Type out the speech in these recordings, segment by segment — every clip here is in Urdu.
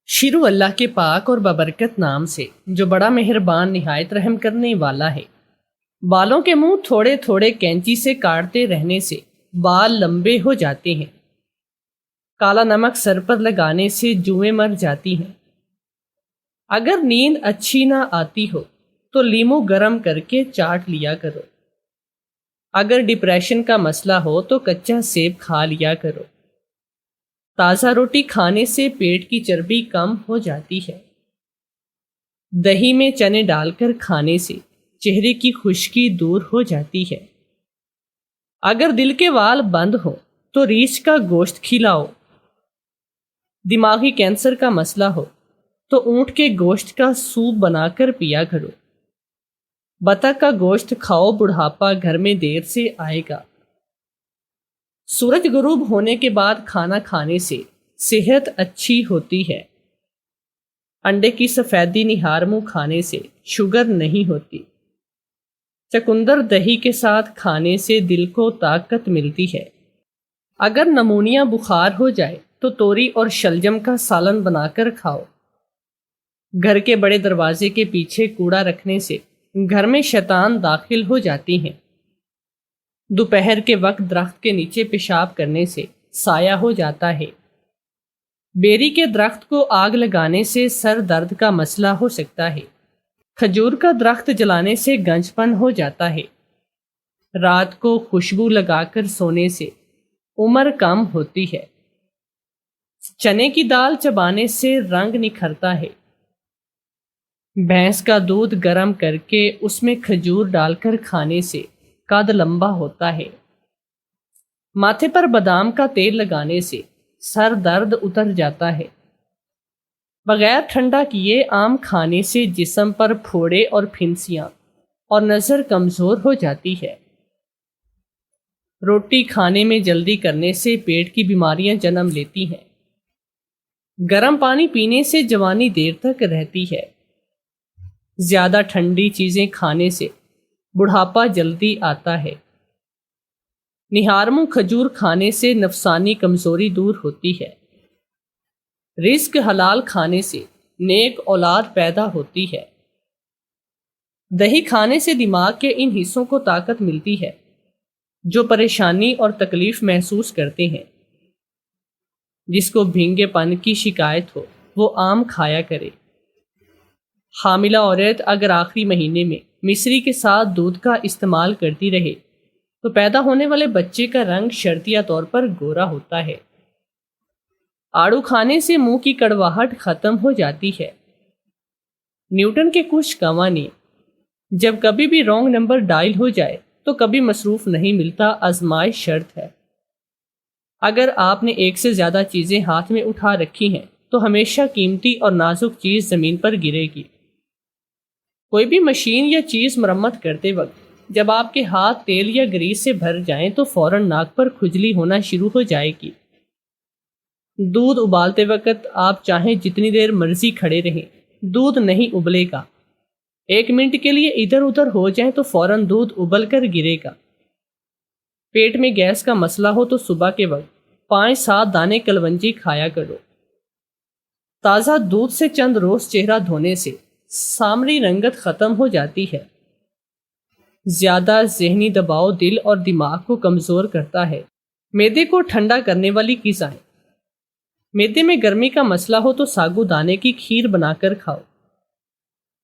شروع اللہ کے پاک اور ببرکت نام سے جو بڑا مہربان نہایت رحم کرنے والا ہے۔ بالوں کے منہ تھوڑے تھوڑے کینچی سے کاٹتے رہنے سے بال لمبے ہو جاتے ہیں۔ کالا نمک سر پر لگانے سے جوئیں مر جاتی ہیں۔ اگر نیند اچھی نہ آتی ہو تو لیمو گرم کر کے چاٹ لیا کرو۔ اگر ڈپریشن کا مسئلہ ہو تو کچا سیب کھا لیا کرو۔ تازہ روٹی کھانے سے پیٹ کی چربی کم ہو جاتی ہے۔ دہی میں چنے ڈال کر کھانے سے چہرے کی خشکی دور ہو جاتی ہے۔ اگر دل کے وال بند ہو تو ریچھ کا گوشت کھلاؤ۔ دماغی کینسر کا مسئلہ ہو تو اونٹ کے گوشت کا سوپ بنا کر پیا کرو۔ بطخ کا گوشت کھاؤ، بڑھاپا گھر میں دیر سے آئے گا۔ سورج غروب ہونے کے بعد کھانا کھانے سے صحت اچھی ہوتی ہے۔ انڈے کی سفیدی نہار منہ کھانے سے شوگر نہیں ہوتی۔ چقندر دہی کے ساتھ کھانے سے دل کو طاقت ملتی ہے۔ اگر نمونیا بخار ہو جائے تو توری اور شلجم کا سالن بنا کر کھاؤ۔ گھر کے بڑے دروازے کے پیچھے کوڑا رکھنے سے گھر میں شیطان داخل ہو جاتی ہیں۔ دوپہر کے وقت درخت کے نیچے پیشاب کرنے سے سایہ ہو جاتا ہے۔ بیری کے درخت کو آگ لگانے سے سر درد کا مسئلہ ہو سکتا ہے۔ کھجور کا درخت جلانے سے گنج پن ہو جاتا ہے۔ رات کو خوشبو لگا کر سونے سے عمر کم ہوتی ہے۔ چنے کی دال چبانے سے رنگ نکھرتا ہے۔ بھینس کا دودھ گرم کر کے اس میں کھجور ڈال کر کھانے سے قد لمبا ہوتا ہے۔ ماتھے پر بادام کا تیل لگانے سے سر درد اتر جاتا ہے۔ بغیر ٹھنڈا کیے آم کھانے سے جسم پر پھوڑے اور پھنسیاں اور نظر کمزور ہو جاتی ہے۔ روٹی کھانے میں جلدی کرنے سے پیٹ کی بیماریاں جنم لیتی ہیں۔ گرم پانی پینے سے جوانی دیر تک رہتی ہے۔ زیادہ ٹھنڈی چیزیں کھانے سے بڑھاپا جلدی آتا ہے۔ نہار منہ کھجور کھانے سے نفسانی کمزوری دور ہوتی ہے۔ رزق حلال کھانے سے نیک اولاد پیدا ہوتی ہے۔ دہی کھانے سے دماغ کے ان حصوں کو طاقت ملتی ہے جو پریشانی اور تکلیف محسوس کرتے ہیں۔ جس کو بھینگے پن کی شکایت ہو وہ آم کھایا کرے۔ حاملہ عورت اگر آخری مہینے میں مصری کے ساتھ دودھ کا استعمال کرتی رہے تو پیدا ہونے والے بچے کا رنگ شرطیہ طور پر گورا ہوتا ہے۔ آڑو کھانے سے منہ کی کڑواہٹ ختم ہو جاتی ہے۔ نیوٹن کے کچھ قوانین: جب کبھی بھی رانگ نمبر ڈائل ہو جائے تو کبھی مصروف نہیں ملتا، آزمائش شرط ہے۔ اگر آپ نے ایک سے زیادہ چیزیں ہاتھ میں اٹھا رکھی ہیں تو ہمیشہ قیمتی اور نازک چیز زمین پر گرے گی۔ کوئی بھی مشین یا چیز مرمت کرتے وقت جب آپ کے ہاتھ تیل یا گریس سے بھر جائیں تو فوراً ناک پر کھجلی ہونا شروع ہو جائے گی۔ دودھ ابالتے وقت آپ چاہیں جتنی دیر مرضی کھڑے رہیں، دودھ نہیں ابلے گا۔ 1 منٹ کے لیے ادھر ادھر ہو جائیں تو فوراً دودھ ابل کر گرے گا۔ پیٹ میں گیس کا مسئلہ ہو تو صبح کے وقت 5-7 دانے کلونجی کھایا کرو۔ تازہ دودھ سے چند روز چہرہ دھونے سے سامری رنگت ختم ہو جاتی ہے۔ زیادہ ذہنی دباؤ دل اور دماغ کو کمزور کرتا ہے۔ معدے کو ٹھنڈا کرنے والی غذائیں: معدے میں گرمی کا مسئلہ ہو تو ساگو دانے کی کھیر بنا کر کھاؤ۔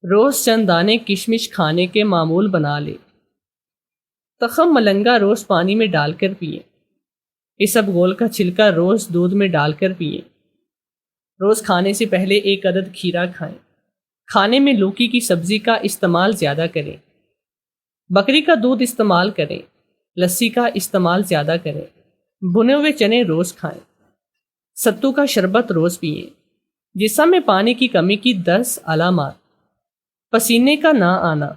روز چند دانے کشمش کھانے کے معمول بنا لے۔ تخم ملنگا روز پانی میں ڈال کر پئیں۔ اسبگول کا چھلکا روز دودھ میں ڈال کر پئیں۔ روز کھانے سے پہلے 1 عدد کھیرا کھائیں۔ کھانے میں لوکی کی سبزی کا استعمال زیادہ کریں۔ بکری کا دودھ استعمال کریں۔ لسی کا استعمال زیادہ کریں۔ بھنے ہوئے چنے روز کھائیں۔ ستو کا شربت روز پئیں۔ جسم میں پانی کی کمی کی 10 علامات: پسینے کا نہ آنا،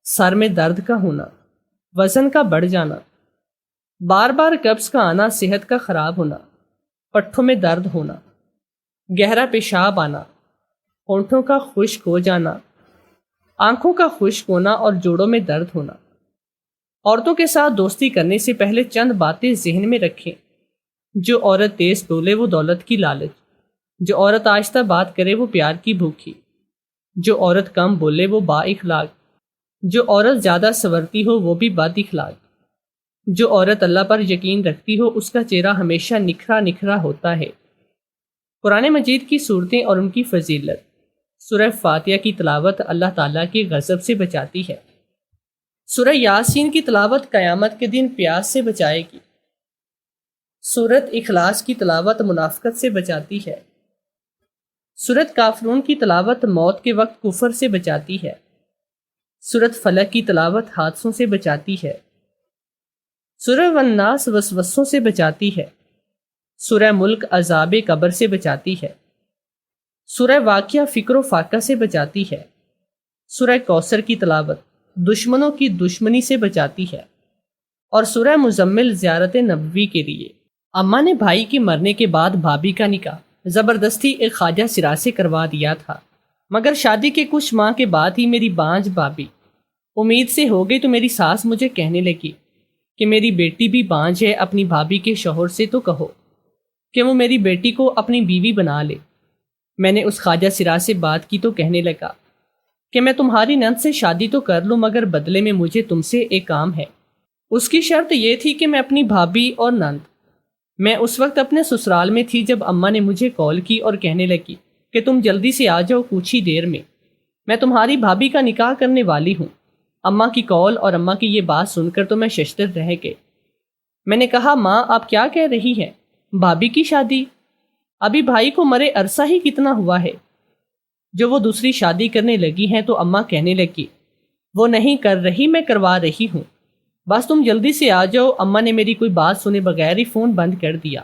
سر میں درد کا ہونا، وزن کا بڑھ جانا، بار بار قبض کا آنا، صحت کا خراب ہونا، پٹھوں میں درد ہونا، گہرا پیشاب آنا، ہونٹوں کا خشک ہو جانا، آنکھوں کا خشک ہونا اور جوڑوں میں درد ہونا۔ عورتوں کے ساتھ دوستی کرنے سے پہلے چند باتیں ذہن میں رکھیں۔ جو عورت تیز بولے وہ دولت کی لالچ، جو عورت آہستہ بات کرے وہ پیار کی بھوکی، جو عورت کم بولے وہ با اخلاق، جو عورت زیادہ سنورتی ہو وہ بھی بد اخلاق، جو عورت اللہ پر یقین رکھتی ہو اس کا چہرہ ہمیشہ نکھرا نکھرا ہوتا ہے۔ قرآن مجید کی صورتیں اور ان کی فضیلت۔ سورہ فاتحہ کی تلاوت اللہ تعالیٰ کے غضب سے بچاتی ہے۔ سورہ یاسین کی تلاوت قیامت کے دن پیاس سے بچائے گی۔ سورۃ اخلاص کی تلاوت منافقت سے بچاتی ہے۔ سورۃ کافرون کی تلاوت موت کے وقت کفر سے بچاتی ہے۔ سورۃ فلق کی تلاوت حادثوں سے بچاتی ہے۔ سورہ والناس وسوسوں سے بچاتی ہے۔ سورہ ملک عذاب قبر سے بچاتی ہے۔ سورہ واقعہ فکر و فاقہ سے بچاتی ہے۔ سورہ کوثر کی تلاوت دشمنوں کی دشمنی سے بچاتی ہے۔ اور سورہ مزمل زیارت نبوی کے لیے۔ اماں نے بھائی کے مرنے کے بعد بھابھی کا نکاح زبردستی ایک خواجہ سرا سے کروا دیا تھا، مگر شادی کے کچھ ماہ کے بعد ہی میری بانجھ بھابھی امید سے ہو گئی تو میری ساس مجھے کہنے لگی کہ میری بیٹی بھی بانجھ ہے، اپنی بھابھی کے شوہر سے تو کہو کہ وہ میری بیٹی کو اپنی بیوی بنا لے۔ میں نے اس خواجہ سرا سے بات کی تو کہنے لگا کہ میں تمہاری نند سے شادی تو کر لوں مگر بدلے میں مجھے تم سے ایک کام ہے۔ اس کی شرط یہ تھی کہ میں اپنی بھابھی اور نند، میں اس وقت اپنے سسرال میں تھی جب اماں نے مجھے کال کی اور کہنے لگی کہ تم جلدی سے آ جاؤ، کچھ ہی دیر میں تمہاری بھابھی کا نکاح کرنے والی ہوں۔ اماں کی کال اور اماں کی یہ بات سن کر تو میں ششدر رہ گئی۔ میں نے کہا ماں آپ کیا کہہ رہی ہیں؟ بھابھی کی شادی؟ ابھی بھائی کو مرے عرصہ ہی کتنا ہوا ہے جو وہ دوسری شادی کرنے لگی ہیں؟ تو اماں کہنے لگی وہ نہیں کر رہی، میں کروا رہی ہوں، بس تم جلدی سے آ جاؤ۔ اماں نے میری کوئی بات سنے بغیر ہی فون بند کر دیا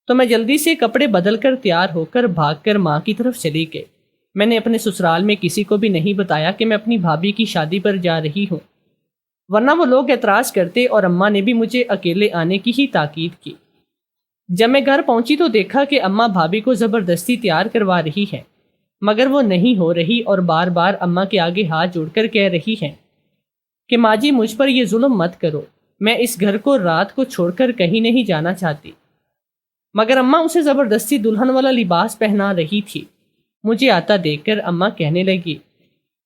تو میں جلدی سے کپڑے بدل کر تیار ہو کر بھاگ کر ماں کی طرف چلی گئی۔ میں نے اپنے سسرال میں کسی کو بھی نہیں بتایا کہ میں اپنی بھابھی کی شادی پر جا رہی ہوں، ورنہ وہ لوگ اعتراض کرتے اور اماں نے بھی مجھے اکیلے آنے کی ہی تاکید کی۔ جب میں گھر پہنچی تو دیکھا کہ اماں بھابھی کو زبردستی تیار کروا رہی ہیں، مگر وہ نہیں ہو رہی اور بار بار اماں کے آگے ہاتھ جوڑ کر کہہ رہی ہیں کہ ماں جی مجھ پر یہ ظلم مت کرو، میں اس گھر کو رات کو چھوڑ کر کہیں نہیں جانا چاہتی۔ مگر اماں اسے زبردستی دلہن والا لباس پہنا رہی تھی۔ مجھے آتا دیکھ کر اماں کہنے لگی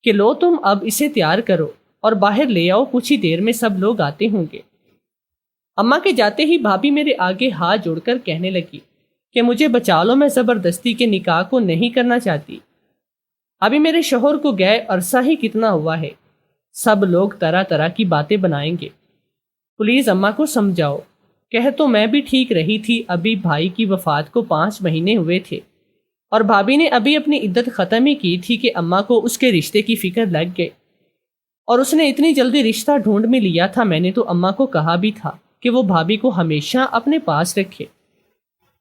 کہ لو تم اب اسے تیار کرو اور باہر لے آؤ، کچھ ہی دیر میں سب لوگ آتے ہوں گے۔ اماں کے جاتے ہی بھابھی میرے آگے ہاتھ جوڑ کر کہنے لگی کہ مجھے بچا لو، میں زبردستی کے نکاح کو نہیں کرنا چاہتی، ابھی میرے شوہر کو گئے عرصہ ہی کتنا ہوا ہے، سب لوگ طرح طرح کی باتیں بنائیں گے، پلیز اماں کو سمجھاؤ۔ کہہ تو میں بھی ٹھیک رہی تھی، ابھی بھائی کی وفات کو 5 مہینے ہوئے تھے اور بھابھی نے ابھی اپنی عدت ختم ہی کی تھی کہ اماں کو اس کے رشتے کی فکر لگ گئی اور اس نے اتنی جلدی رشتہ ڈھونڈ میں لیا تھا۔ میں نے تو اماں کو کہا بھی تھا کہ وہ بھابھی کو ہمیشہ اپنے پاس رکھے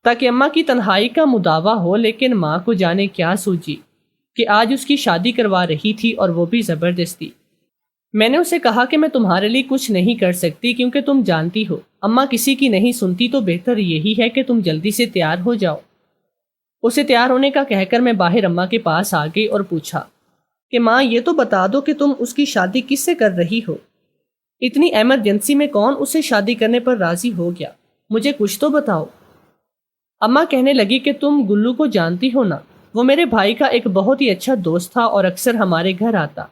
تاکہ اماں کی تنہائی کا مداوع ہو، لیکن ماں کو جانے کیا سوچی کہ آج اس کی شادی کروا رہی تھی اور وہ بھی زبردستی۔ میں نے اسے کہا کہ میں تمہارے لیے کچھ نہیں کر سکتی کیونکہ تم جانتی ہو اماں کسی کی نہیں سنتی، تو بہتر یہی ہے کہ تم جلدی سے تیار ہو جاؤ۔ اسے تیار ہونے کا کہہ کر میں باہر اماں کے پاس آ گئی اور پوچھا کہ ماں یہ تو بتا دو کہ تم اس کی شادی کس سے کر رہی ہو؟ اتنی ایمرجنسی میں کون اسے شادی کرنے پر راضی ہو گیا؟ مجھے کچھ تو بتاؤ۔ اماں کہنے لگی کہ تم گلو کو جانتی ہو نا، وہ میرے بھائی کا ایک بہت ہی اچھا دوست تھا اور اکثر ہمارے گھر آتا،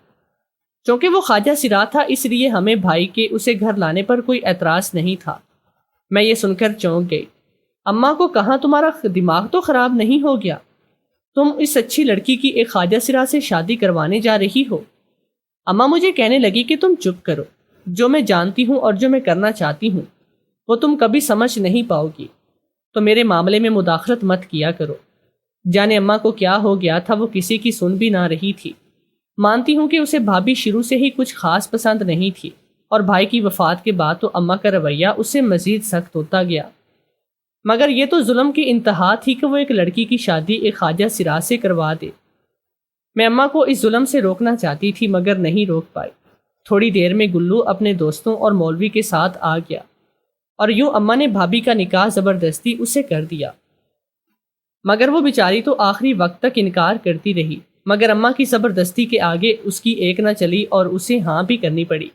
چونکہ وہ خواجہ سرا تھا اس لیے ہمیں بھائی کے اسے گھر لانے پر کوئی اعتراض نہیں تھا۔ میں یہ سن کر چونک گئی۔ اماں کو کہاں تمہارا دماغ تو خراب نہیں ہو گیا؟ تم اس اچھی لڑکی کی ایک خواجہ سرا سے شادی کروانے جا رہی ہو؟ اماں مجھے کہنے لگی کہ تم چپ کرو، جو میں جانتی ہوں اور جو میں کرنا چاہتی ہوں وہ تم کبھی سمجھ نہیں پاؤ گی، تو میرے معاملے میں مداخلت مت کیا کرو۔ جانے اماں کو کیا ہو گیا تھا، وہ کسی کی سن بھی نہ رہی تھی۔ مانتی ہوں کہ اسے بھابھی شروع سے ہی کچھ خاص پسند نہیں تھی اور بھائی کی وفات کے بعد تو اماں کا رویہ اس سے مزید سخت ہوتا گیا، مگر یہ تو ظلم کی انتہا تھی کہ وہ ایک لڑکی کی شادی ایک خواجہ سرا سے کروا دے۔ میں اماں کو اس ظلم سے روکنا چاہتی تھی مگر نہیں روک پائی۔ تھوڑی دیر میں گلو اپنے دوستوں اور مولوی کے ساتھ آ گیا اور یوں اماں نے بھابھی کا نکاح زبردستی اسے کر دیا، مگر وہ بیچاری تو آخری وقت تک انکار کرتی رہی، مگر اماں کی زبردستی کے آگے اس کی ایک نہ چلی اور اسے ہاں بھی کرنی پڑی۔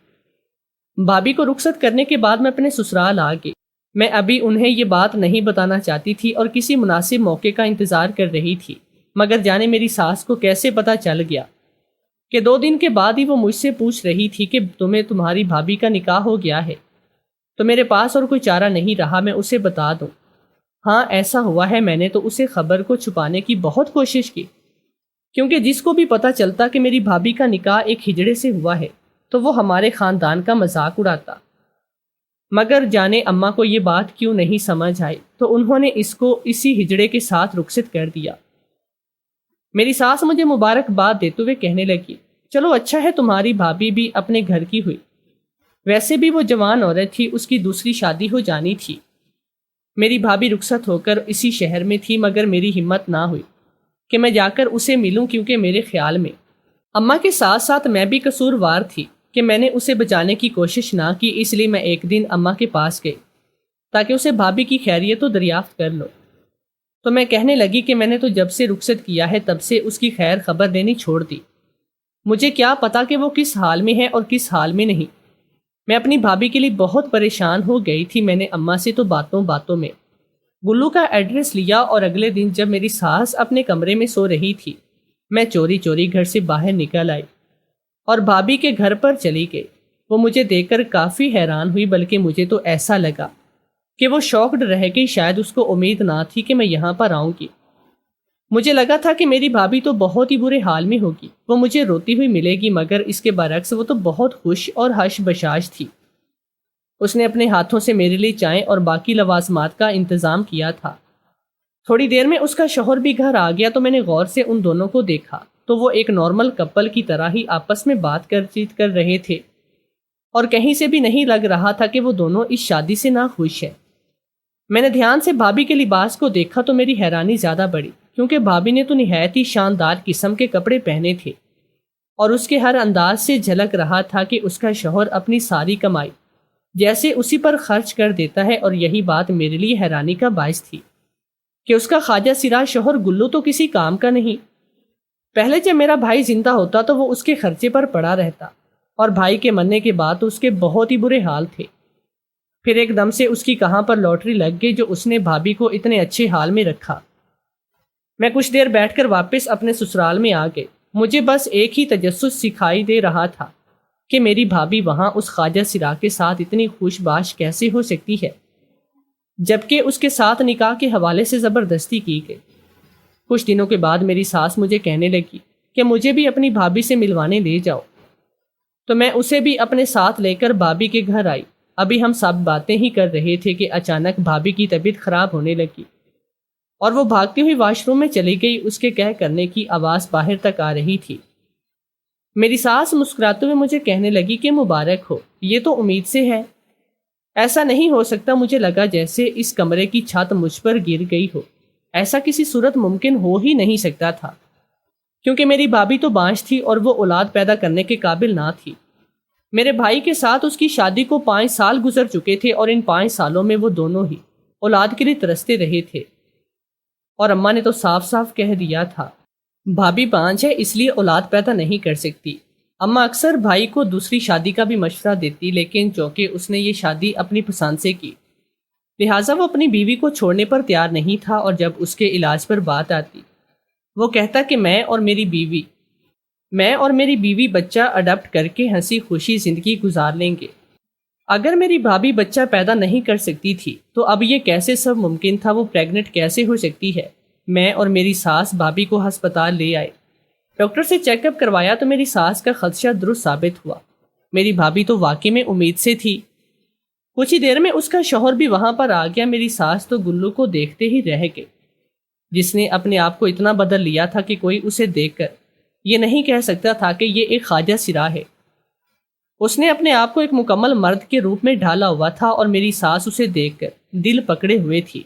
بھابھی کو رخصت کرنے کے بعد میں اپنے سسرال آ گئی۔ میں ابھی انہیں یہ بات نہیں بتانا چاہتی تھی اور کسی مناسب موقع کا انتظار کر رہی تھی، مگر جانے میری ساس کو کیسے پتہ چل گیا کہ 2 دن کے بعد ہی وہ مجھ سے پوچھ رہی تھی کہ تمہیں تمہاری بھابھی کا نکاح ہو گیا ہے۔ تو میرے پاس اور کوئی چارہ نہیں رہا میں اسے بتا دوں۔ ہاں ایسا ہوا ہے، میں نے تو اسے خبر کو چھپانے کی بہت کوشش کی، کیونکہ جس کو بھی پتہ چلتا کہ میری بھابھی کا نکاح ایک ہجڑے سے ہوا ہے تو وہ ہمارے خاندان کا مذاق اڑاتا، مگر جانے اماں کو یہ بات کیوں نہیں سمجھ آئی تو انہوں نے اس کو اسی ہجڑے کے ساتھ رخصت کر دیا۔ میری ساس مجھے مبارکباد دیتے ہوئے کہنے لگی، چلو اچھا ہے تمہاری بھابھی بھی اپنے گھر کی ہوئی، ویسے بھی وہ جوان عورت تھی، اس کی دوسری شادی ہو جانی تھی۔ میری بھابھی رخصت ہو کر اسی شہر میں تھی، مگر میری ہمت نہ ہوئی کہ میں جا کر اسے ملوں، کیونکہ میرے خیال میں اماں کے ساتھ ساتھ میں بھی قصوروار تھی کہ میں نے اسے بچانے کی کوشش نہ کی۔ اس لیے میں ایک دن اماں کے پاس گئی تاکہ اسے بھابھی کی خیریت تو دریافت کر لو۔ تو میں کہنے لگی کہ میں نے تو جب سے رخصت کیا ہے تب سے اس کی خیر خبر دینی چھوڑ دی، مجھے کیا پتا کہ وہ کس حال میں ہے اور کس حال میں نہیں۔ میں اپنی بھابھی کے لیے بہت پریشان ہو گئی تھی۔ میں نے اماں سے تو باتوں میں گلو کا ایڈریس لیا، اور اگلے دن جب میری ساس اپنے کمرے میں سو رہی تھی میں چوری چوری گھر سے باہر نکل آئی اور بھابھی کے گھر پر چلی گئی۔ وہ مجھے دیکھ کر کافی حیران ہوئی، بلکہ مجھے تو ایسا لگا کہ وہ شاکڈ رہ گئی، شاید اس کو امید نہ تھی کہ میں یہاں پر آؤں گی۔ مجھے لگا تھا کہ میری بھابھی تو بہت ہی برے حال میں ہوگی، وہ مجھے روتی ہوئی ملے گی، مگر اس کے برعکس وہ تو بہت خوش اور حش بشاش تھی۔ اس نے اپنے ہاتھوں سے میرے لیے چائے اور باقی لوازمات کا انتظام کیا تھا۔ تھوڑی دیر میں اس کا شوہر بھی گھر آ گیا تو میں نے غور سے ان دونوں کو دیکھا تو وہ ایک نارمل کپل کی طرح ہی آپس میں بات کر رہے تھے، اور کہیں سے بھی نہیں لگ رہا تھا کہ وہ دونوں اس شادی سے ناخوش ہیں۔ میں نے دھیان سے بھابھی کے لباس کو دیکھا تو میری حیرانی زیادہ بڑھی، کیونکہ بھابھی نے تو نہایت ہی شاندار قسم کے کپڑے پہنے تھے، اور اس کے ہر انداز سے جھلک رہا تھا کہ اس کا شوہر اپنی ساری کمائی جیسے اسی پر خرچ کر دیتا ہے، اور یہی بات میرے لیے حیرانی کا باعث تھی کہ اس کا خواجہ سرا شوہر گلو تو کسی کام کا نہیں۔ پہلے جب میرا بھائی زندہ ہوتا تو وہ اس کے خرچے پر پڑا رہتا، اور بھائی کے مرنے کے بعد تو اس کے بہت ہی برے حال تھے۔ پھر ایک دم سے اس کی کہاں پر لاٹری لگ گئی جو اس نے بھابھی کو اتنے اچھے حال میں رکھا۔ میں کچھ دیر بیٹھ کر واپس اپنے سسرال میں آ گئی۔ مجھے بس ایک ہی تجسس سکھائی دے رہا تھا کہ میری بھابھی وہاں اس خواجہ سرا کے ساتھ اتنی خوش باش کیسے ہو سکتی ہے، جبکہ اس کے ساتھ نکاح کے حوالے سے زبردستی کی گئی۔ کچھ دنوں کے بعد میری ساس مجھے کہنے لگی کہ مجھے بھی اپنی بھابھی سے ملوانے لے جاؤ، تو میں اسے بھی اپنے ساتھ لے کر بھابھی کے گھر آئی۔ ابھی ہم سب باتیں ہی کر رہے تھے کہ اچانک بھابھی کی طبیعت خراب ہونے لگی اور وہ بھاگتی ہوئی واش روم میں چلی گئی۔ اس کے کہہ کرنے کی آواز باہر تک آ رہی تھی۔ میری ساس مسکراتے ہوئے مجھے کہنے لگی کہ مبارک ہو، یہ تو امید سے ہے، ایسا نہیں ہو سکتا۔ مجھے لگا جیسے اس کمرے کی چھت مجھ پر گر گئی ہو، ایسا کسی صورت ممکن ہو ہی نہیں سکتا تھا، کیونکہ میری بھابھی تو بانجھ تھی اور وہ اولاد پیدا کرنے کے قابل نہ تھی۔ میرے بھائی کے ساتھ اس کی شادی کو 5 سال گزر چکے تھے، اور ان 5 سالوں میں وہ دونوں ہی اولاد کے لیے ترستے رہے تھے، اور اماں نے تو صاف صاف کہہ دیا تھا بھابھی بانجھ ہے اس لیے اولاد پیدا نہیں کر سکتی۔ اماں اکثر بھائی کو دوسری شادی کا بھی مشورہ دیتی، لیکن چونکہ اس نے یہ شادی اپنی پسند سے کی لہٰذا وہ اپنی بیوی کو چھوڑنے پر تیار نہیں تھا، اور جب اس کے علاج پر بات آتی وہ کہتا کہ میں اور میری بیوی بچہ اڈاپٹ کر کے ہنسی خوشی زندگی گزار لیں گے۔ اگر میری بھابھی بچہ پیدا نہیں کر سکتی تھی تو اب یہ کیسے سب ممکن تھا؟ وہ پریگننٹ کیسے ہو سکتی ہے؟ میں اور میری ساس بھابھی کو ہسپتال لے آئے، ڈاکٹر سے چیک اپ کروایا تو میری ساس کا خدشہ درست ثابت ہوا۔ میری بھابھی تو واقعی میں امید سے تھی۔ کچھ ہی دیر میں اس کا شوہر بھی وہاں پر آ گیا۔ میری ساس تو گلو کو دیکھتے ہی رہ گئی، جس نے اپنے آپ کو اتنا بدل لیا تھا کہ کوئی اسے دیکھ کر یہ نہیں کہہ سکتا تھا کہ یہ ایک خواجہ سرا ہے۔ اس نے اپنے آپ کو ایک مکمل مرد کے روپ میں ڈھالا ہوا تھا، اور میری ساس اسے دیکھ کر دل پکڑے ہوئے تھی۔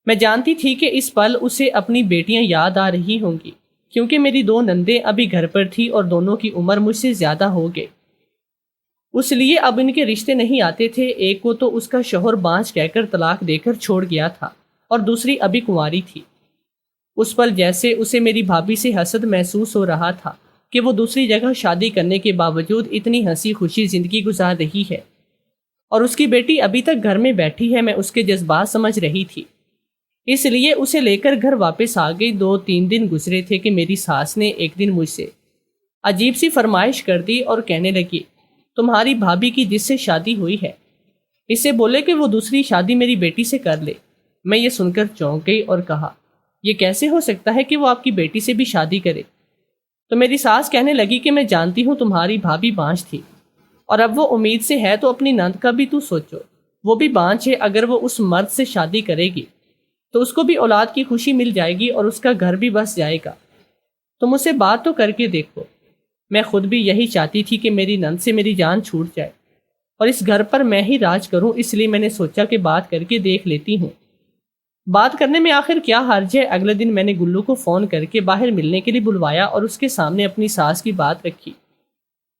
میں جانتی تھی کہ اس پل اسے اپنی بیٹیاں یاد آ رہی ہوں گی، کیونکہ میری 2 نندیں ابھی گھر پر تھی اور دونوں کی عمر مجھ سے زیادہ ہو گئے، اس لیے اب ان کے رشتے نہیں آتے تھے۔ ایک کو تو اس کا شوہر بانجھ کہہ کر طلاق دے کر چھوڑ گیا تھا، اور دوسری ابھی کنواری تھی۔ اس پل جیسے اسے میری بھابھی سے حسد محسوس ہو رہا تھا کہ وہ دوسری جگہ شادی کرنے کے باوجود اتنی ہنسی خوشی زندگی گزار رہی ہے، اور اس کی بیٹی ابھی تک گھر میں بیٹھی ہے۔ میں اس کے جذبات سمجھ رہی تھی، اس لیے اسے لے کر گھر واپس آ گئی۔ 2-3 دن گزرے تھے کہ میری ساس نے ایک دن مجھ سے عجیب سی فرمائش کر دی اور کہنے لگی، تمہاری بھابھی کی جس سے شادی ہوئی ہے اسے بولے کہ وہ دوسری شادی میری بیٹی سے کر لے۔ میں یہ سن کر چونک گئی اور کہا، یہ کیسے ہو سکتا ہے کہ وہ آپ کی بیٹی سے بھی شادی کرے؟ تو میری ساس کہنے لگی کہ میں جانتی ہوں تمہاری بھابھی بانجھ تھی، اور اب وہ امید سے ہے تو اپنی نند کا بھی تو سوچو، وہ بھی بانجھ ہے۔ اگر وہ اس مرد سے شادی کرے گی تو اس کو بھی اولاد کی خوشی مل جائے گی اور اس کا گھر بھی بس جائے گا۔ تم اسے بات تو کر کے دیکھو۔ میں خود بھی یہی چاہتی تھی کہ میری نند سے میری جان چھوٹ جائے اور اس گھر پر میں ہی راج کروں، اس لیے میں نے سوچا کہ بات کر کے دیکھ لیتی ہوں۔ بات کرنے میں آخر کیا حرج ہے؟ اگلے دن میں نے گلو کو فون کر کے باہر ملنے کے لیے بلوایا اور اس کے سامنے اپنی ساس کی بات رکھی۔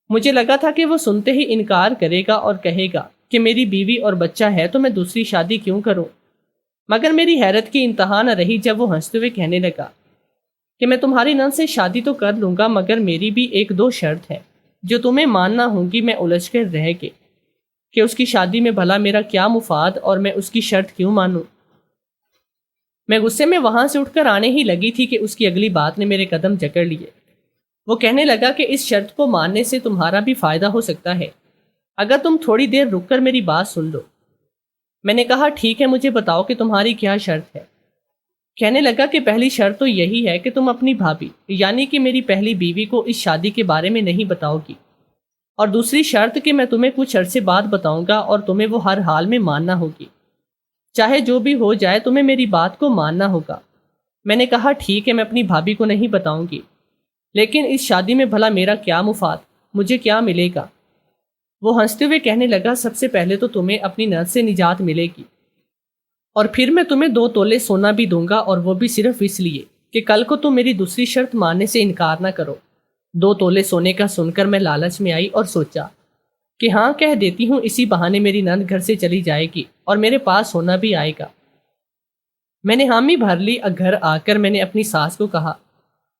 مجھے لگا تھا کہ وہ سنتے ہی انکار کرے گا اور کہے گا کہ میری بیوی اور بچہ ہے تو میں دوسری شادی کیوں کروں، مگر میری حیرت کی انتہا نہ رہی جب وہ ہنستے ہوئے کہنے لگا کہ میں تمہاری نند سے شادی تو کر لوں گا، مگر میری بھی 1-2 شرط ہے جو تمہیں ماننا ہوں گی۔ میں الجھ کر رہ گئی کہ اس کی شادی میں بھلا میرا کیا مفاد اور میں اس کی شرط کیوں مانوں۔ میں غصے میں وہاں سے اٹھ کر آنے ہی لگی تھی کہ اس کی اگلی بات نے میرے قدم جکڑ لیے۔ وہ کہنے لگا کہ اس شرط کو ماننے سے تمہارا بھی فائدہ ہو سکتا ہے اگر تم تھوڑی دیر رک کر میری بات سن لو۔ میں نے کہا، ٹھیک ہے، مجھے بتاؤ کہ تمہاری کیا شرط ہے۔ کہنے لگا کہ پہلی شرط تو یہی ہے کہ تم اپنی بھابھی یعنی کہ میری پہلی بیوی کو اس شادی کے بارے میں نہیں بتاؤ گی، اور دوسری شرط کہ میں تمہیں کچھ عرصے بعد بتاؤں گا اور تمہیں وہ ہر حال میں ماننا ہوگی، چاہے جو بھی ہو جائے تمہیں میری بات کو ماننا ہوگا۔ میں نے کہا، ٹھیک ہے، میں اپنی بھابھی کو نہیں بتاؤں گی، لیکن اس شادی میں بھلا میرا کیا مفاد، مجھے کیا ملے گا؟ وہ ہنستے ہوئے کہنے لگا، سب سے پہلے تو تمہیں اپنی نظر سے نجات ملے گی، اور پھر میں تمہیں 2 تولے سونا بھی دوں گا، اور وہ بھی صرف اس لیے کہ کل کو تم میری دوسری شرط ماننے سے انکار نہ کرو۔ 2 تولے سونے کا سن کر میں لالچ میں آئی اور سوچا کہ ہاں کہہ دیتی ہوں، اسی بہانے میری نند گھر سے چلی جائے گی اور میرے پاس سونا بھی آئے گا۔ میں نے حامی بھر لی۔ گھر آ کر میں نے اپنی ساس کو کہا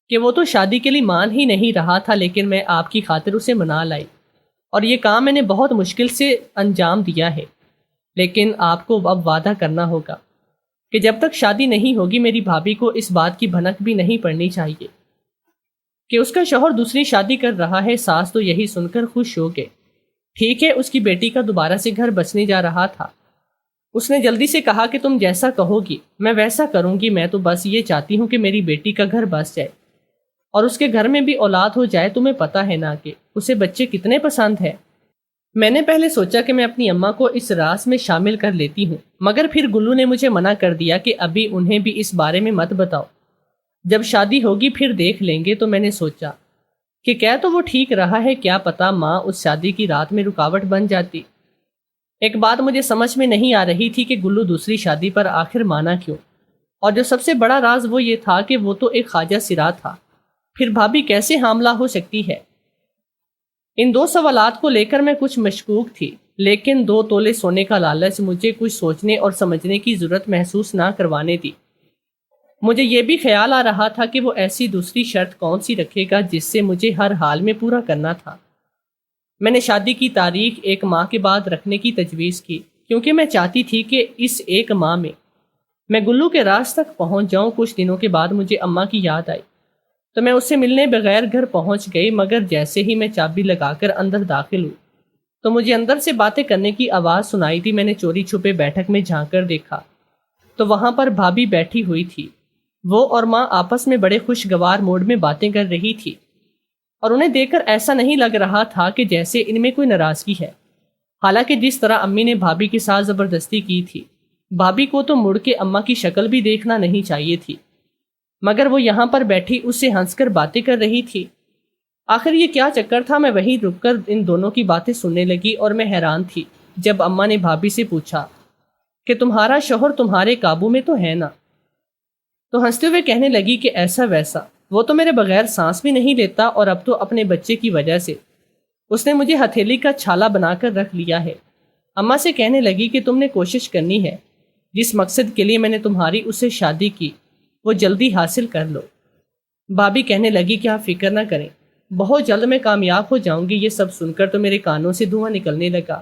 کہ وہ تو شادی کے لیے مان ہی نہیں رہا تھا، لیکن میں آپ کی خاطر اسے منا لائی، اور یہ کام میں نے بہت مشکل سے انجام دیا ہے، لیکن آپ کو اب وعدہ کرنا ہوگا کہ جب تک شادی نہیں ہوگی میری بھابھی کو اس بات کی بھنک بھی نہیں پڑنی چاہیے کہ اس کا شوہر دوسری شادی کر رہا ہے۔ ساس تو یہی سن کر خوش ہو گئے۔ ٹھیک ہے، اس کی بیٹی کا دوبارہ سے گھر بسنے جا رہا تھا۔ اس نے جلدی سے کہا کہ تم جیسا کہو گی میں ویسا کروں گی، میں تو بس یہ چاہتی ہوں کہ میری بیٹی کا گھر بس جائے اور اس کے گھر میں بھی اولاد ہو جائے۔ تمہیں پتہ ہے نا کہ اسے بچے کتنے پسند ہیں۔ میں نے پہلے سوچا کہ میں اپنی اماں کو اس راز میں شامل کر لیتی ہوں، مگر پھر گلو نے مجھے منع کر دیا کہ ابھی انہیں بھی اس بارے میں مت بتاؤ، جب شادی ہوگی پھر دیکھ لیں گے۔ تو میں نے سوچا کہ کیا تو وہ ٹھیک رہا ہے، کیا پتا ماں اس شادی کی رات میں رکاوٹ بن جاتی۔ ایک بات مجھے سمجھ میں نہیں آ رہی تھی کہ گلو دوسری شادی پر آخر مانا کیوں، اور جو سب سے بڑا راز وہ یہ تھا کہ وہ تو ایک خواجہ سرا تھا، پھر بھابھی کیسے حاملہ ہو سکتی ہے؟ ان 2 سوالات کو لے کر میں کچھ مشکوک تھی، لیکن 2 تولے سونے کا لالچ مجھے کچھ سوچنے اور سمجھنے کی ضرورت محسوس نہ کروانے دی۔ مجھے یہ بھی خیال آ رہا تھا کہ وہ ایسی دوسری شرط کون سی رکھے گا جس سے مجھے ہر حال میں پورا کرنا تھا۔ میں نے شادی کی تاریخ 1 ماہ کے بعد رکھنے کی تجویز کی، کیونکہ میں چاہتی تھی کہ اس 1 ماہ میں گلو کے راز تک پہنچ جاؤں۔ کچھ دنوں کے بعد مجھے اماں کی یاد آئی تو میں اس سے ملنے بغیر گھر پہنچ گئی، مگر جیسے ہی میں چابی لگا کر اندر داخل ہوئی تو مجھے اندر سے باتیں کرنے کی آواز سنائی دی۔ میں نے چوری چھپے بیٹھک میں جھانک کر دیکھا تو وہاں پر بھابھی بیٹھی ہوئی تھی۔ وہ اور ماں آپس میں بڑے خوشگوار موڈ میں باتیں کر رہی تھی، اور انہیں دیکھ کر ایسا نہیں لگ رہا تھا کہ جیسے ان میں کوئی ناراضگی ہے، حالانکہ جس طرح امی نے بھابھی کے ساتھ زبردستی کی تھی، بھابھی کو تو مڑ کے اماں کی شکل بھی دیکھنا نہیں چاہیے تھی، مگر وہ یہاں پر بیٹھی اس سے ہنس کر باتیں کر رہی تھی۔ آخر یہ کیا چکر تھا؟ میں وہیں رک کر ان دونوں کی باتیں سننے لگی، اور میں حیران تھی جب اماں نے بھابھی سے پوچھا کہ تمہارا شوہر تمہارے قابو میں تو ہے نا؟ تو ہنستے ہوئے کہنے لگی کہ ایسا ویسا، وہ تو میرے بغیر سانس بھی نہیں لیتا، اور اب تو اپنے بچے کی وجہ سے اس نے مجھے ہتھیلی کا چھالا بنا کر رکھ لیا ہے۔ اماں سے کہنے لگی کہ تم نے کوشش کرنی ہے، جس مقصد کے لیے میں نے تمہاری اس سے شادی کی وہ جلدی حاصل کر لو۔ بھابھی کہنے لگی کہ آپ فکر نہ کریں، بہت جلد میں کامیاب ہو جاؤں گی۔ یہ سب سن کر تو میرے کانوں سے دھواں نکلنے لگا۔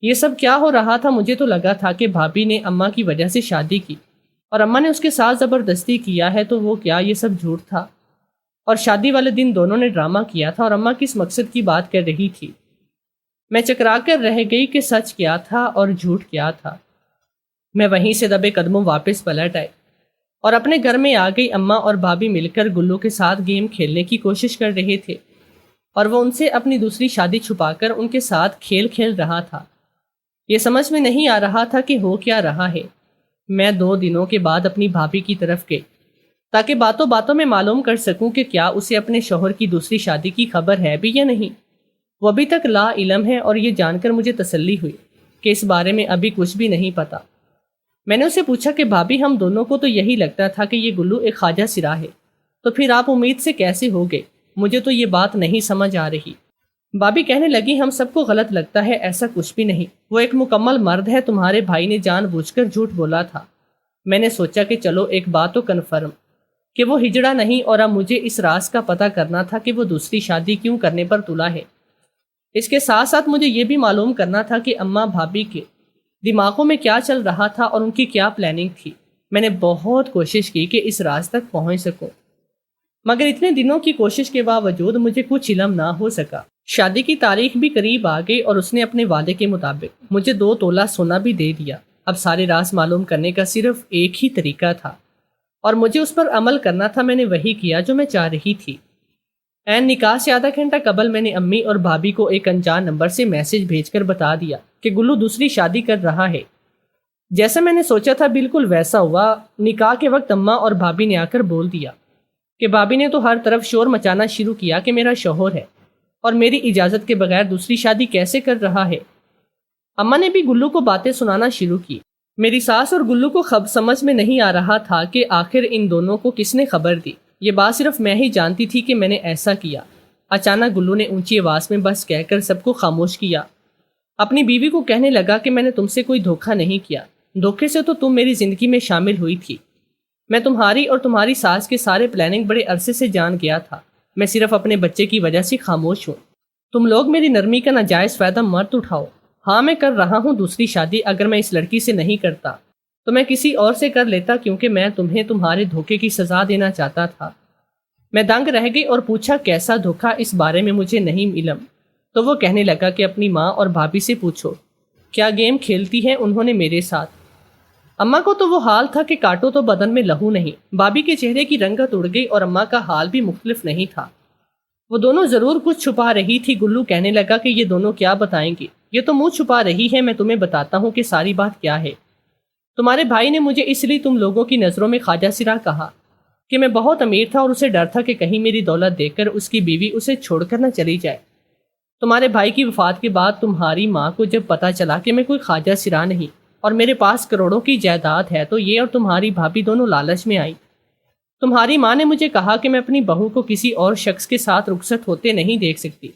یہ سب کیا ہو رہا تھا؟ مجھے تو لگا تھا کہ بھابھی نے اماں کی وجہ سے شادی کی اور اماں نے اس کے ساتھ زبردستی کیا ہے، تو وہ کیا یہ سب جھوٹ تھا؟ اور شادی والے دن دونوں نے ڈرامہ کیا تھا اور اماں کس مقصد کی بات کر رہی تھی؟ میں چکرا کر رہ گئی کہ سچ کیا تھا اور جھوٹ کیا تھا۔ میں وہیں سے دبے قدموں واپس پلٹ آئی اور اپنے گھر میں آ گئی۔ اماں اور بھابھی مل کر گلو کے ساتھ گیم کھیلنے کی کوشش کر رہے تھے اور وہ ان سے اپنی دوسری شادی چھپا کر ان کے ساتھ کھیل رہا تھا۔ یہ سمجھ میں نہیں آ رہا تھا کہ ہو کیا رہا ہے۔ میں 2 دنوں کے بعد اپنی بھابھی کی طرف گئی تاکہ باتوں باتوں میں معلوم کر سکوں کہ کیا اسے اپنے شوہر کی دوسری شادی کی خبر ہے بھی یا نہیں۔ وہ ابھی تک لا علم ہے اور یہ جان کر مجھے تسلی ہوئی کہ اس بارے میں ابھی کچھ بھی نہیں پتا۔ میں نے اسے پوچھا کہ بھابھی، ہم دونوں کو تو یہی لگتا تھا کہ یہ گلو ایک خواجہ سرا ہے، تو پھر آپ امید سے کیسے ہو گئے؟ مجھے تو یہ بات نہیں سمجھ آ رہی۔ بھابھی کہنے لگی، ہم سب کو غلط لگتا ہے، ایسا کچھ بھی نہیں، وہ ایک مکمل مرد ہے، تمہارے بھائی نے جان بوجھ کر جھوٹ بولا تھا۔ میں نے سوچا کہ چلو ایک بات تو کنفرم کہ وہ ہجڑا نہیں، اور اب مجھے اس راز کا پتہ کرنا تھا کہ وہ دوسری شادی کیوں کرنے پر تلا ہے۔ اس کے ساتھ ساتھ مجھے یہ بھی معلوم کرنا تھا کہ اماں بھابھی کے دماغوں میں کیا چل رہا تھا اور ان کی کیا پلاننگ تھی۔ میں نے بہت کوشش کی کہ اس راز تک پہنچ سکوں، مگر اتنے دنوں کی کوشش کے باوجود مجھے کچھ علم نہ ہو سکا۔ شادی کی تاریخ بھی قریب آ گئی اور اس نے اپنے وعدے کے مطابق مجھے 2 تولہ سونا بھی دے دیا۔ اب سارے راز معلوم کرنے کا صرف ایک ہی طریقہ تھا اور مجھے اس پر عمل کرنا تھا۔ میں نے وہی کیا جو میں چاہ رہی تھی۔ عین نکاح سے آدھا گھنٹہ قبل میں نے امی اور بھابھی کو ایک انجان نمبر سے میسج بھیج کر بتا دیا کہ گلو دوسری شادی کر رہا ہے۔ جیسا میں نے سوچا تھا بالکل ویسا ہوا۔ نکاح کے وقت اماں اور بھابھی نے آ کر بول دیا کہ بھابھی نے تو ہر طرف شور مچانا شروع کیا کہ میرا شوہر ہے اور میری اجازت کے بغیر دوسری شادی کیسے کر رہا ہے۔ اماں نے بھی گلو کو باتیں سنانا شروع کی۔ میری ساس اور گلو کو سمجھ میں نہیں آ رہا تھا کہ آخر ان دونوں کو کس نے خبر دی۔ یہ بات صرف میں ہی جانتی تھی کہ میں نے ایسا کیا۔ اچانک گلو نے اونچی آواز میں بس کہہ کر سب کو خاموش کیا۔ اپنی بیوی کو کہنے لگا کہ میں نے تم سے کوئی دھوکہ نہیں کیا، دھوکے سے تو تم میری زندگی میں شامل ہوئی تھی۔ میں تمہاری اور تمہاری ساس کے سارے پلاننگ بڑے عرصے سے جان گیا تھا۔ میں صرف اپنے بچے کی وجہ سے خاموش ہوں۔ تم لوگ میری نرمی کا ناجائز فائدہ مت اٹھاؤ۔ ہاں، میں کر رہا ہوں دوسری شادی۔ اگر میں اس لڑکی سے نہیں کرتا تو میں کسی اور سے کر لیتا، کیونکہ میں تمہیں تمہارے دھوکے کی سزا دینا چاہتا تھا۔ میں دنگ رہ گئی اور پوچھا کیسا دھوکا؟ اس بارے میں مجھے نہیں علم۔ تو وہ کہنے لگا کہ اپنی ماں اور بھابھی سے پوچھو کیا گیم کھیلتی ہیں انہوں نے میرے ساتھ۔ اماں کو تو وہ حال تھا کہ کاٹو تو بدن میں لہو نہیں۔ بھابھی کے چہرے کی رنگت اڑ گئی اور اماں کا حال بھی مختلف نہیں تھا۔ وہ دونوں ضرور کچھ چھپا رہی تھی۔ گلو کہنے لگا کہ یہ دونوں کیا بتائیں گے؟ یہ تو منہ چھپا رہی ہے۔ میں تمہیں بتاتا ہوں کہ ساری بات کیا ہے۔ تمہارے بھائی نے مجھے اس لیے تم لوگوں کی نظروں میں خواجہ سرا کہا کہ میں بہت امیر تھا اور اسے ڈر تھا کہ کہیں میری دولت دیکھ کر اس کی بیوی اسے چھوڑ کر نہ چلی جائے۔ تمہارے بھائی کی وفات کے بعد تمہاری ماں کو جب پتا چلا کہ میں کوئی خواجہ سرا نہیں اور میرے پاس کروڑوں کی جائیداد ہے، تو یہ اور تمہاری بھابھی دونوں لالچ میں آئی۔ تمہاری ماں نے مجھے کہا کہ میں اپنی بہو کو کسی اور شخص کے ساتھ رخصت ہوتے نہیں دیکھ سکتی،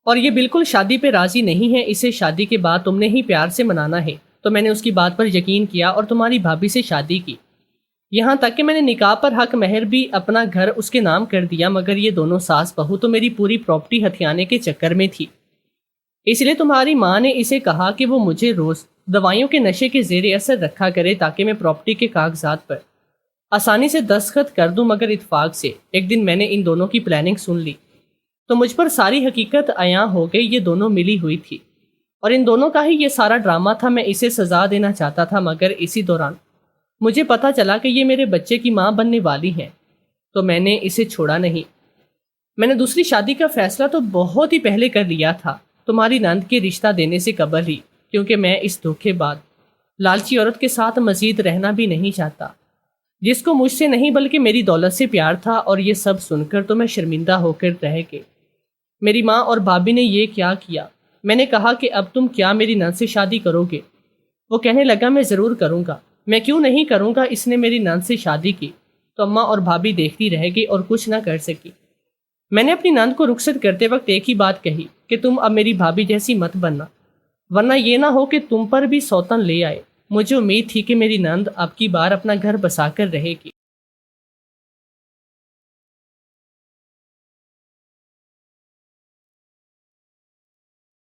اور یہ بالکل شادی پہ راضی نہیں ہے۔ اسے شادی کے بعد تم نے ہی پیار سے منانا ہے۔ تو میں نے اس کی بات پر یقین کیا اور تمہاری بھابھی سے شادی کی، یہاں تک کہ میں نے نکاح پر حق مہر بھی اپنا گھر اس کے نام کر دیا۔ مگر یہ دونوں ساس بہو تو میری پوری پراپرٹی ہتھیانے کے چکر میں تھی۔ اس لیے تمہاری ماں نے اسے کہا کہ وہ مجھے روز دوائیوں کے نشے کے زیر اثر رکھا کرے تاکہ میں پراپرٹی کے کاغذات پر آسانی سے دستخط کر دوں۔ مگر اتفاق سے ایک دن میں نے ان دونوں کی پلاننگ سن لی تو مجھ پر ساری حقیقت عیاں ہو گئی۔ یہ دونوں ملی ہوئی تھی اور ان دونوں کا ہی یہ سارا ڈرامہ تھا۔ میں اسے سزا دینا چاہتا تھا، مگر اسی دوران مجھے پتا چلا کہ یہ میرے بچے کی ماں بننے والی ہیں، تو میں نے اسے چھوڑا نہیں۔ میں نے دوسری شادی کا فیصلہ تو بہت ہی پہلے کر لیا تھا، تمہاری نند کے رشتہ دینے سے قبل ہی، کیونکہ میں اس دھوکے بعد لالچی عورت کے ساتھ مزید رہنا بھی نہیں چاہتا، جس کو مجھ سے نہیں بلکہ میری دولت سے پیار تھا۔ اور یہ سب سن کر تو میں شرمندہ ہو کر رہ گئی۔ میری ماں اور بھابھی نے یہ کیا کیا؟ میں نے کہا کہ اب تم کیا میری نند سے شادی کرو گے؟ وہ کہنے لگا میں ضرور کروں گا۔ میں کیوں نہیں کروں گا؟ اس نے میری نند سے شادی کی۔ تو اماں اور بھابھی دیکھتی رہ گئی اور کچھ نہ کر سکی۔ میں نے اپنی نند کو رخصت کرتے وقت ایک ہی بات کہی کہ تم اب میری بھابھی جیسی مت بننا، ورنہ یہ نہ ہو کہ تم پر بھی سوتن لے آئے۔ مجھے امید تھی کہ میری نند اب کی بار اپنا گھر بسا کر رہے گی۔